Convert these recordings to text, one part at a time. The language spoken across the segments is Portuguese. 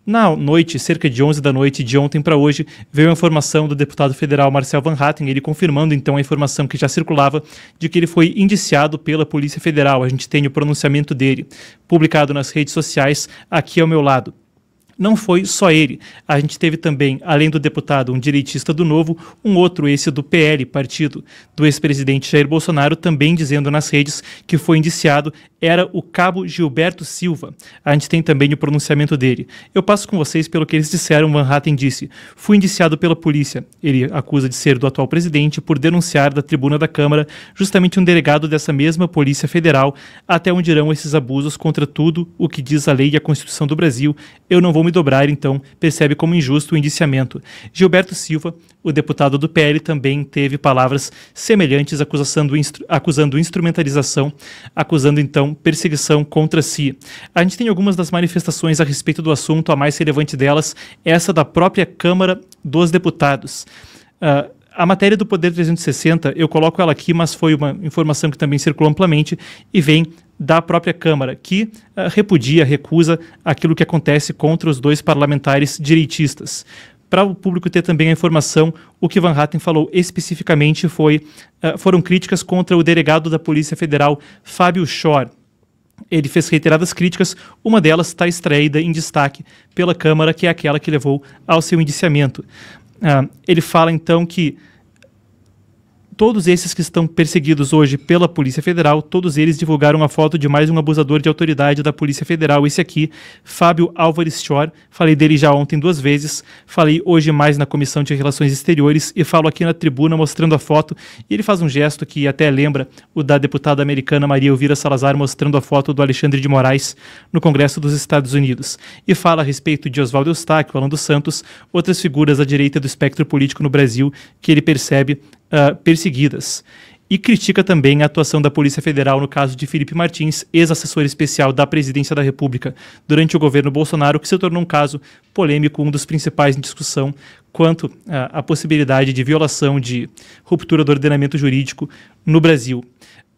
Na noite, cerca de 11 da noite de ontem para hoje, veio a informação do deputado federal Marcel Van Hatten, ele confirmando então a informação que já circulava de que ele foi indiciado pela Polícia Federal. A gente tem o pronunciamento dele publicado nas redes sociais aqui ao meu lado. Não foi só ele. A gente teve também, além do deputado, um direitista do Novo, um outro, esse do PL, partido do ex-presidente Jair Bolsonaro, também dizendo nas redes que foi indiciado, era o cabo Gilberto Silva. A gente tem também o pronunciamento dele. Eu passo com vocês pelo que eles disseram. Van Hatten disse: fui indiciado pela polícia. Ele acusa de ser do atual presidente por denunciar da tribuna da Câmara justamente um delegado dessa mesma Polícia Federal. Até onde irão esses abusos contra tudo o que diz a lei e a Constituição do Brasil? Eu não vou me dobrar, então percebe como injusto o indiciamento. Gilberto Silva, o deputado do PL, também teve palavras semelhantes, acusando instrumentalização, acusando então perseguição contra si. A gente tem algumas das manifestações a respeito do assunto, a mais relevante delas, essa da própria Câmara dos Deputados. A matéria do Poder 360, eu coloco ela aqui, mas foi uma informação que também circulou amplamente e vem da própria Câmara, que repudia, recusa aquilo que acontece contra os dois parlamentares direitistas. Para o público ter também a informação, o que Van Hatten falou especificamente foram críticas contra o delegado da Polícia Federal, Fábio Schor. Ele fez reiteradas críticas, uma delas está extraída em destaque pela Câmara, que é aquela que levou ao seu indiciamento. Ele fala então que todos esses que estão perseguidos hoje pela Polícia Federal, todos eles divulgaram a foto de mais um abusador de autoridade da Polícia Federal. Esse aqui, Fábio Álvares Schor, falei dele já ontem 2 vezes, falei hoje mais na Comissão de Relações Exteriores e falo aqui na tribuna mostrando a foto. E ele faz um gesto que até lembra o da deputada americana Maria Elvira Salazar mostrando a foto do Alexandre de Moraes no Congresso dos Estados Unidos. E fala a respeito de Oswaldo Eustáquio, Alan dos Santos, outras figuras à direita do espectro político no Brasil que ele percebe perseguidas. E critica também a atuação da Polícia Federal no caso de Felipe Martins, ex-assessor especial da Presidência da República durante o governo Bolsonaro, que se tornou um caso polêmico, um dos principais em discussão quanto à possibilidade de violação de ruptura do ordenamento jurídico no Brasil.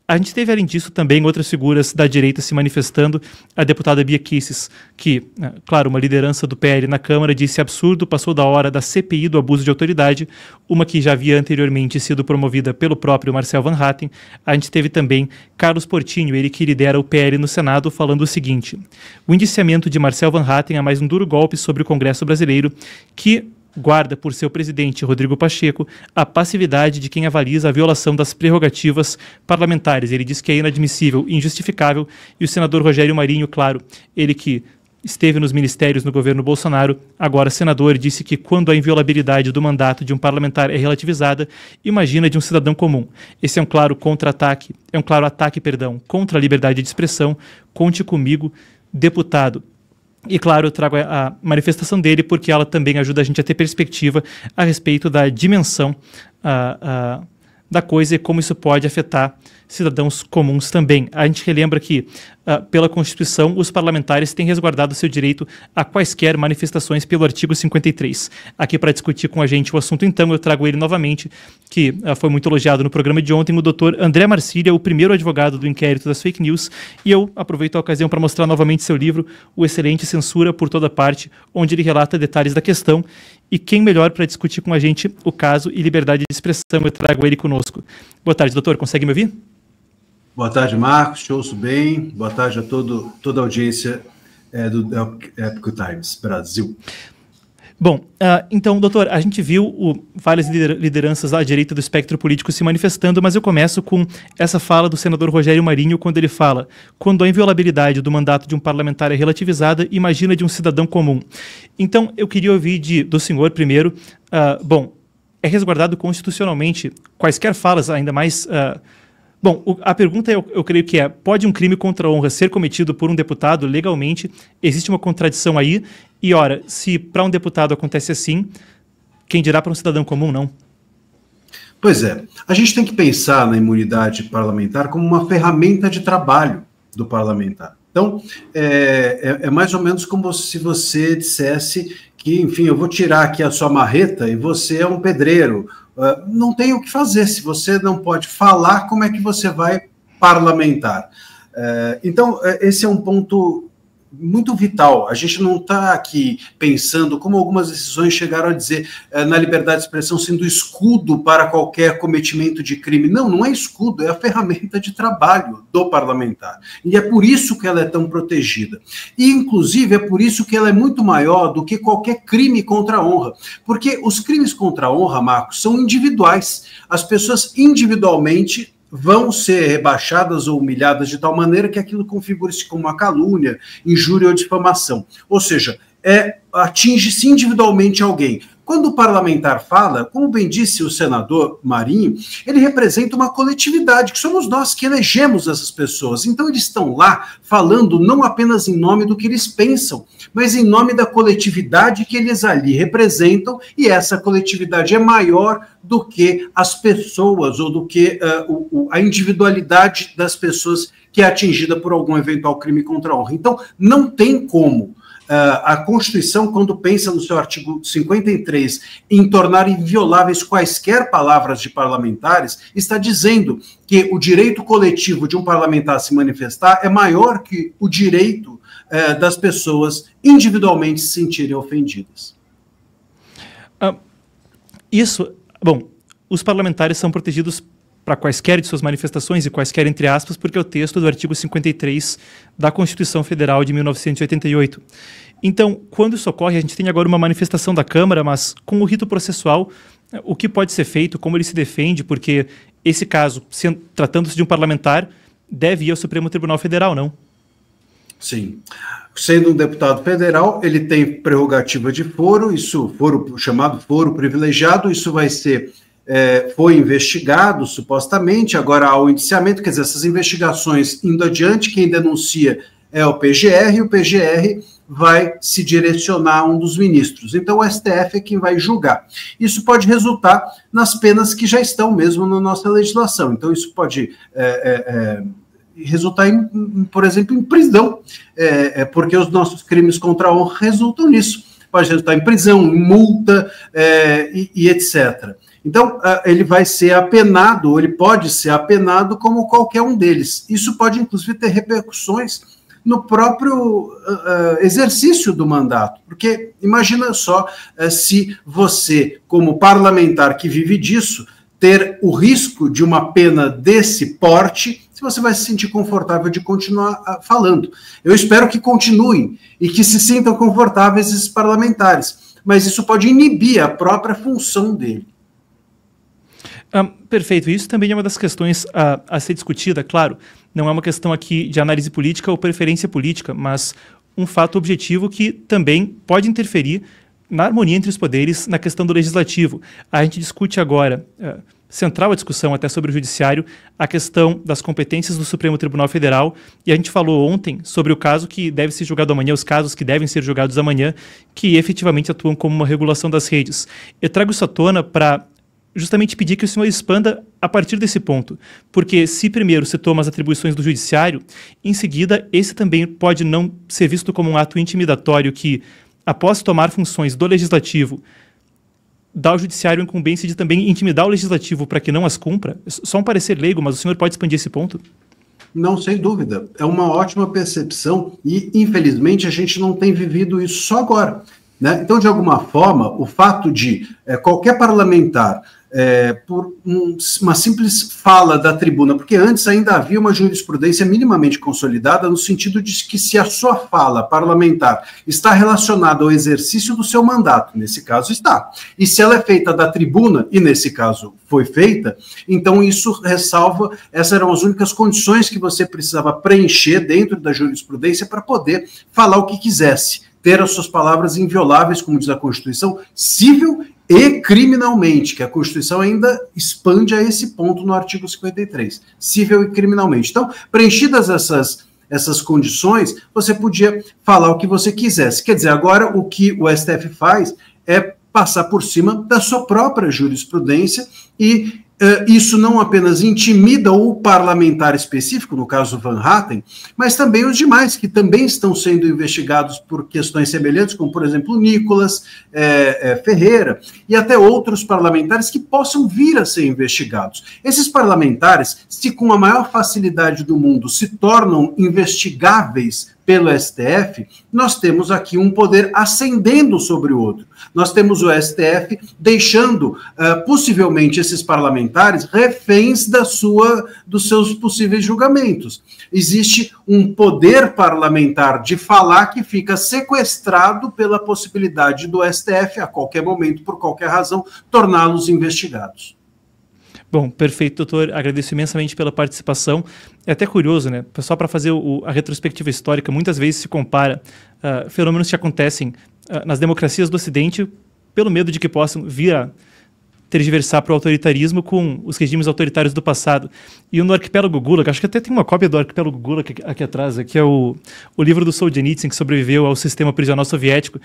A gente teve, além disso, também outras figuras da direita se manifestando. A deputada Bia Kicis, que, claro, uma liderança do PL na Câmara, disse absurdo, passou da hora da CPI do abuso de autoridade, uma que já havia anteriormente sido promovida pelo próprio Marcel Van Hatten. A gente teve também Carlos Portinho, ele que lidera o PL no Senado, falando o seguinte: o indiciamento de Marcel Van Hatten é mais um duro golpe sobre o Congresso brasileiro, que guarda por seu presidente, Rodrigo Pacheco, a passividade de quem avaliza a violação das prerrogativas parlamentares. Ele diz que é inadmissível e injustificável, e o senador Rogério Marinho, claro, ele que esteve nos ministérios no governo Bolsonaro, agora senador, disse que quando a inviolabilidade do mandato de um parlamentar é relativizada, imagina de um cidadão comum. Esse é um claro ataque contra a liberdade de expressão. Conte comigo, deputado. E, claro, eu trago a manifestação dele porque ela também ajuda a gente a ter perspectiva a respeito da dimensão da coisa e como isso pode afetar cidadãos comuns também. A gente relembra que, pela Constituição, os parlamentares têm resguardado seu direito a quaisquer manifestações pelo artigo 53. Aqui para discutir com a gente o assunto, então, eu trago ele novamente, que foi muito elogiado no programa de ontem, o doutor André Marcília, o primeiro advogado do inquérito das fake news, e eu aproveito a ocasião para mostrar novamente seu livro, o excelente Censura por Toda Parte, onde ele relata detalhes da questão. E quem melhor para discutir com a gente o caso e liberdade de expressão, eu trago ele conosco. Boa tarde, doutor, consegue me ouvir? Boa tarde, Marcos, te ouço bem. Boa tarde a toda a audiência do Epoch Times Brasil. Bom, então, doutor, a gente viu várias lideranças à direita do espectro político se manifestando, mas eu começo com essa fala do senador Rogério Marinho, quando ele fala: quando a inviolabilidade do mandato de um parlamentar é relativizada, imagina de um cidadão comum. Então, eu queria ouvir do senhor primeiro, bom, é resguardado constitucionalmente quaisquer falas, ainda mais... Bom, a pergunta eu creio que pode um crime contra a honra ser cometido por um deputado legalmente? Existe uma contradição aí? E, ora, se para um deputado acontece assim, quem dirá para um cidadão comum, não? Pois é. A gente tem que pensar na imunidade parlamentar como uma ferramenta de trabalho do parlamentar. Então, é mais ou menos como se você dissesse que, enfim, eu vou tirar aqui a sua marreta e você é um pedreiro. Não tem o que fazer. Se você não pode falar, como é que você vai parlamentar? Então, esse é um ponto muito vital. A gente não está aqui pensando, como algumas decisões chegaram a dizer, na liberdade de expressão sendo escudo para qualquer cometimento de crime. Não, não é escudo, é a ferramenta de trabalho do parlamentar. E é por isso que ela é tão protegida. E, inclusive, é por isso que ela é muito maior do que qualquer crime contra a honra. Porque os crimes contra a honra, Marcos, são individuais. As pessoas individualmente vão ser rebaixadas ou humilhadas de tal maneira que aquilo configure-se como uma calúnia, injúria ou difamação. Ou seja, atinge-se individualmente alguém. Quando o parlamentar fala, como bem disse o senador Marinho, ele representa uma coletividade, que somos nós que elegemos essas pessoas. Então eles estão lá falando não apenas em nome do que eles pensam, mas em nome da coletividade que eles ali representam, e essa coletividade é maior do que as pessoas, ou do que a individualidade das pessoas que é atingida por algum eventual crime contra a honra. Então não tem como a Constituição, quando pensa no seu artigo 53 em tornar invioláveis quaisquer palavras de parlamentares, está dizendo que o direito coletivo de um parlamentar se manifestar é maior que o direito das pessoas individualmente se sentirem ofendidas. Bom, os parlamentares são protegidos para quaisquer de suas manifestações, e quaisquer entre aspas, porque é o texto do artigo 53 da Constituição Federal de 1988. Então, quando isso ocorre, a gente tem agora uma manifestação da Câmara, mas com o rito processual, o que pode ser feito, como ele se defende, porque esse caso, tratando-se de um parlamentar, deve ir ao Supremo Tribunal Federal, não? Sim. Sendo um deputado federal, ele tem prerrogativa de foro, chamado foro privilegiado, isso vai ser foi investigado, supostamente, agora há o indiciamento, quer dizer, essas investigações indo adiante, quem denuncia é o PGR, e o PGR vai se direcionar a um dos ministros. Então o STF é quem vai julgar. Isso pode resultar nas penas que já estão mesmo na nossa legislação. Então isso pode resultar, por exemplo, em prisão, porque os nossos crimes contra a honra resultam nisso. Pode resultar em prisão, em multa e etc. Então, ele vai ser apenado, ou ele pode ser apenado como qualquer um deles. Isso pode, inclusive, ter repercussões no próprio exercício do mandato. Porque imagina só se você, como parlamentar que vive disso, ter o risco de uma pena desse porte, se você vai se sentir confortável de continuar falando. Eu espero que continuem e que se sintam confortáveis esses parlamentares, mas isso pode inibir a própria função dele. Perfeito. Isso também é uma das questões a ser discutida, claro. Não é uma questão aqui de análise política ou preferência política, mas um fato objetivo que também pode interferir na harmonia entre os poderes na questão do legislativo. A gente discute agora, central a discussão até sobre o judiciário, a questão das competências do Supremo Tribunal Federal, e a gente falou ontem sobre o caso que deve ser julgado amanhã, os casos que devem ser julgados amanhã, que efetivamente atuam como uma regulação das redes. Eu trago isso à tona para justamente pedir que o senhor expanda a partir desse ponto, porque se primeiro se toma as atribuições do judiciário, em seguida esse também pode não ser visto como um ato intimidatório que, após tomar funções do legislativo, dá ao judiciário a incumbência de também intimidar o legislativo para que não as cumpra. Só um parecer leigo, mas o senhor pode expandir esse ponto? Não, sem dúvida. É uma ótima percepção e, infelizmente, a gente não tem vivido isso só agora, né? Então, de alguma forma, o fato de qualquer parlamentar, por uma simples fala da tribuna, porque antes ainda havia uma jurisprudência minimamente consolidada no sentido de que se a sua fala parlamentar está relacionada ao exercício do seu mandato, nesse caso está, e se ela é feita da tribuna, e nesse caso foi feita, então isso ressalva, essas eram as únicas condições que você precisava preencher dentro da jurisprudência para poder falar o que quisesse, ter as suas palavras invioláveis, como diz a Constituição, civil e criminalmente, que a Constituição ainda expande a esse ponto no artigo 53, civil e criminalmente. Então, preenchidas essas condições, você podia falar o que você quisesse. Quer dizer, agora o que o STF faz é passar por cima da sua própria jurisprudência e isso não apenas intimida o parlamentar específico, no caso Van Hatten, mas também os demais, que também estão sendo investigados por questões semelhantes, como, por exemplo, Nicolas Ferreira, e até outros parlamentares que possam vir a ser investigados. Esses parlamentares, se com a maior facilidade do mundo se tornam investigáveis pelo STF, nós temos aqui um poder ascendendo sobre o outro. Nós temos o STF deixando, possivelmente, esses parlamentares reféns dos seus possíveis julgamentos. Existe um poder parlamentar de falar que fica sequestrado pela possibilidade do STF, a qualquer momento, por qualquer razão, torná-los investigados. Bom, perfeito, doutor. Agradeço imensamente pela participação. É até curioso, né? Só para fazer a retrospectiva histórica, muitas vezes se compara fenômenos que acontecem nas democracias do Ocidente pelo medo de que possam vir a tergiversar para o autoritarismo com os regimes autoritários do passado. E no Arquipélago Gulag, acho que até tem uma cópia do Arquipélago Gulag aqui atrás, que é o livro do Solzhenitsyn, que sobreviveu ao sistema prisional soviético,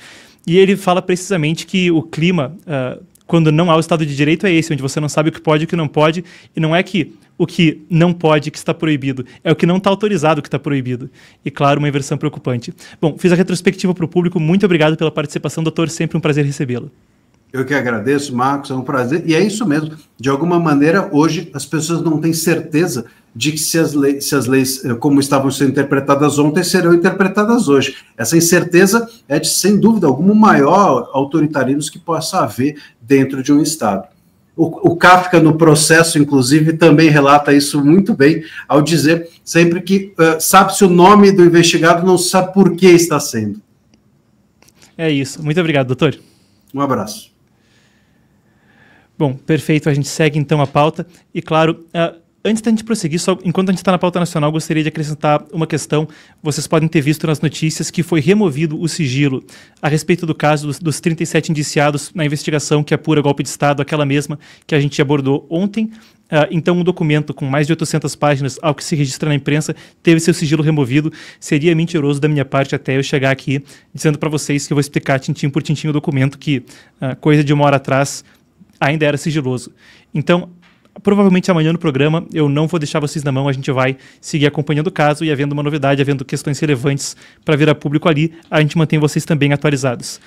e ele fala precisamente que o clima... quando não há o Estado de Direito, é esse, onde você não sabe o que pode e o que não pode, e não é que o que não pode que está proibido, é o que não está autorizado que está proibido. E, claro, uma inversão preocupante. Bom, fiz a retrospectiva para o público, muito obrigado pela participação, doutor, sempre um prazer recebê-lo. Eu que agradeço, Marcos, é um prazer, e é isso mesmo, de alguma maneira, hoje, as pessoas não têm certeza de que se as leis, como estavam sendo interpretadas ontem, serão interpretadas hoje. Essa incerteza é, sem dúvida alguma, o maior autoritarismo que possa haver dentro de um Estado. O Kafka, no Processo, inclusive, também relata isso muito bem, ao dizer sempre que sabe-se o nome do investigado, não se sabe por que está sendo. É isso. Muito obrigado, doutor. Um abraço. Bom, perfeito. A gente segue, então, a pauta. E, claro... antes da gente prosseguir, enquanto a gente está na pauta nacional, gostaria de acrescentar uma questão. Vocês podem ter visto nas notícias que foi removido o sigilo a respeito do caso dos 37 indiciados na investigação que apura golpe de Estado, aquela mesma que a gente abordou ontem. Então, um documento com mais de 800 páginas, ao que se registra na imprensa, teve seu sigilo removido. Seria mentiroso da minha parte até eu chegar aqui dizendo para vocês que eu vou explicar tintim por tintim o documento que, coisa de uma hora atrás, ainda era sigiloso. Então, provavelmente amanhã no programa eu não vou deixar vocês na mão, a gente vai seguir acompanhando o caso e havendo uma novidade, havendo questões relevantes para vir a público ali, a gente mantém vocês também atualizados.